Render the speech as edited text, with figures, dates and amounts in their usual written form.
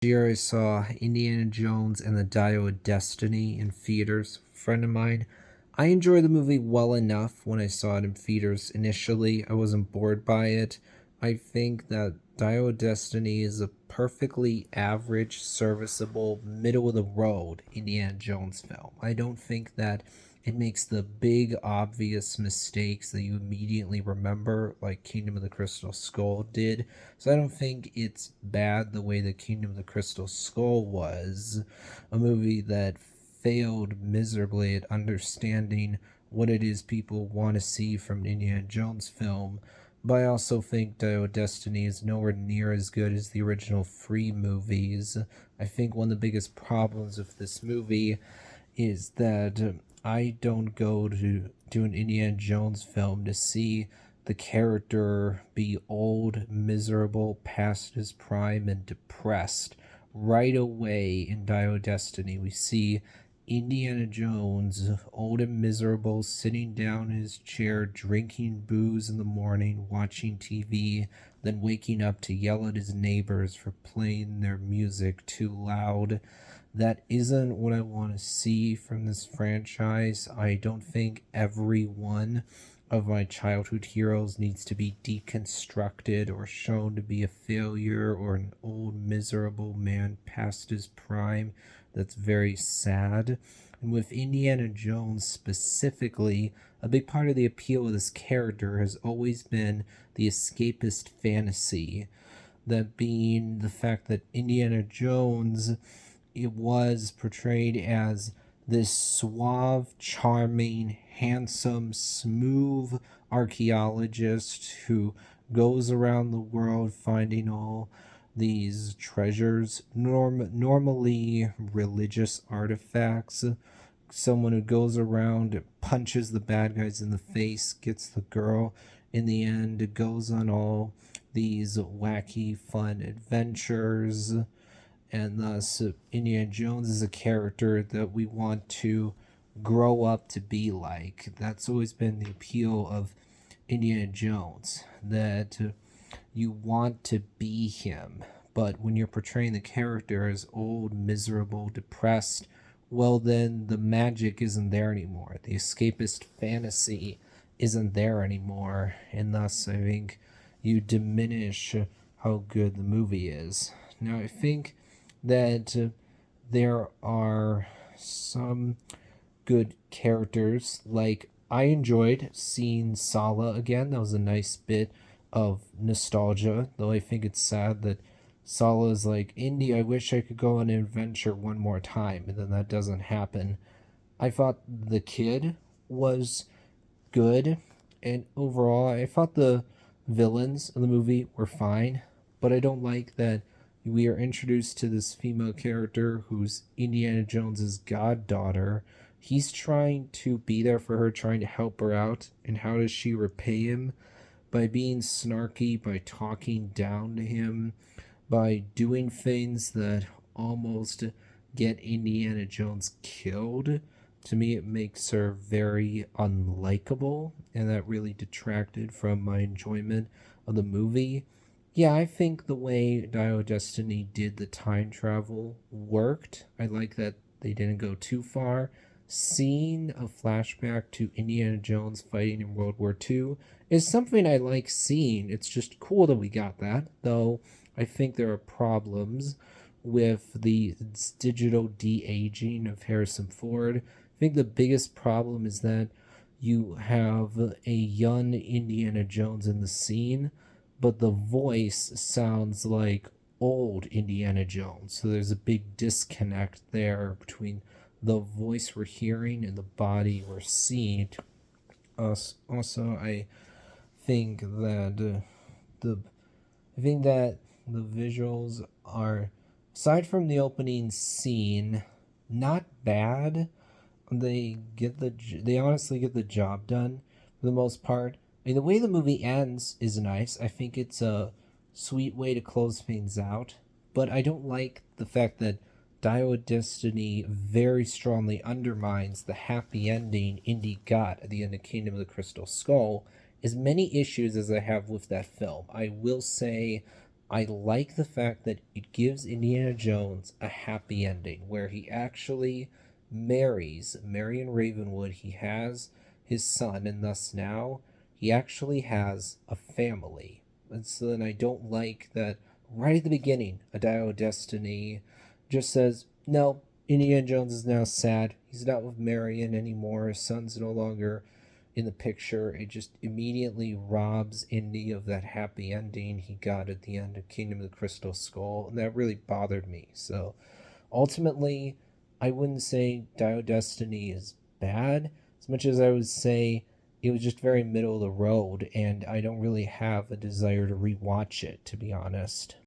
Year I saw Indiana Jones and the Dial of Destiny in theaters. A friend of mine. I enjoyed the movie well enough when I saw it in theaters initially. I wasn't bored by it. I think that Dial of Destiny is a perfectly average, serviceable, middle of the road Indiana Jones film. I don't think that it makes the big obvious mistakes that you immediately remember, like Kingdom of the Crystal Skull did. So I don't think it's bad the way the Kingdom of the Crystal Skull was, a movie that failed miserably at understanding what it is people want to see from an Indiana Jones film. But I also think Dial of Destiny is nowhere near as good as the original three movies. I think one of the biggest problems of this movie is that I don't go to an Indiana Jones film to see the character be old, miserable, past his prime, and depressed. Right away in Dial of Destiny, we see Indiana Jones, old and miserable, sitting down in his chair, drinking booze in the morning, watching TV, then waking up to yell at his neighbors for playing their music too loud. That isn't what I want to see from this franchise. I don't think every one of my childhood heroes needs to be deconstructed or shown to be a failure or an old miserable man past his prime. That's very sad. And with Indiana Jones specifically, a big part of the appeal of this character has always been the escapist fantasy. That being the fact that Indiana Jones, it was portrayed as this suave, charming, handsome, smooth archaeologist who goes around the world finding all these treasures, normally religious artifacts. Someone who goes around, punches the bad guys in the face, gets the girl. In the end, it goes on all these wacky, fun adventures, and thus Indiana Jones is a character that we want to grow up to be like. That's always been the appeal of Indiana Jones, that you want to be him. But when you're portraying the character as old, miserable, depressed, well, then the magic isn't there anymore. The escapist fantasy isn't there anymore. And thus, I think you diminish how good the movie is. Now, I think that there are some good characters. Like, I enjoyed seeing Sala again. That was a nice bit of nostalgia, though I think it's sad that Sala is like, Indy, I wish I could go on an adventure one more time, and then that doesn't happen. I thought the kid was good, and overall, I thought the villains of the movie were fine, but I don't like that we are introduced to this female character who's Indiana Jones's goddaughter. He's trying to be there for her, trying to help her out, and how does she repay him? By being snarky, by talking down to him, by doing things that almost get Indiana Jones killed. To me, it makes her very unlikable, and that really detracted from my enjoyment of the movie. Yeah, I think the way Dial of Destiny did the time travel worked. I like that they didn't go too far. Seeing a flashback to Indiana Jones fighting in World War II is something I like seeing. It's just cool that we got that, though I think there are problems with the digital de aging of Harrison Ford. I think the biggest problem is that you have a young Indiana Jones in the scene, but the voice sounds like old Indiana Jones. So there's a big disconnect there between the voice we're hearing and the body we're seeing. Also, think that the I think that the visuals are, aside from the opening scene, not bad. They honestly get the job done for the most part. I mean, the way the movie ends is nice. I think it's a sweet way to close things out. But I don't like the fact that Dial of Destiny very strongly undermines the happy ending Indy got at the end of Kingdom of the Crystal Skull. As many issues as I have with that film, I will say I like the fact that it gives Indiana Jones a happy ending where he actually marries Marion Ravenwood. He has his son, and thus now he actually has a family. And so then I don't like that right at the beginning, A Dial of Destiny just says, no, Indiana Jones is now sad. He's not with Marion anymore. His son's no longer in the picture. It just immediately robs Indy of that happy ending he got at the end of Kingdom of the Crystal Skull, and that really bothered me. So ultimately, I wouldn't say Dio Destiny is bad as much as I would say it was just very middle of the road, and I don't really have a desire to rewatch it, to be honest.